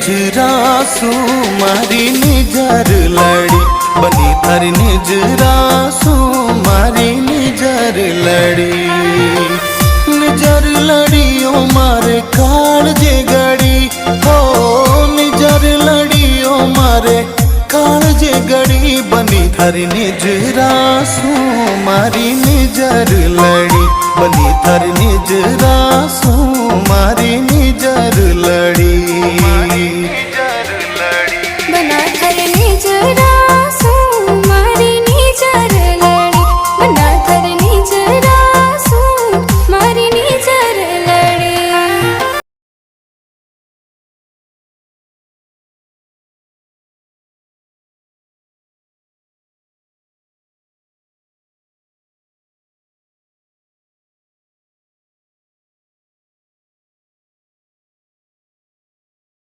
निजरासू मारी निजर लड़ी बनी थारी निजरासू मारी निजर लड़ी। निजर लड़ियो मारे काल जे गड़ी हो निजर लड़ियो मारे काल जे गड़ी बनी थारी निजरासू मारी निजर लड़ी बनी थारी निजरासू मारी निजर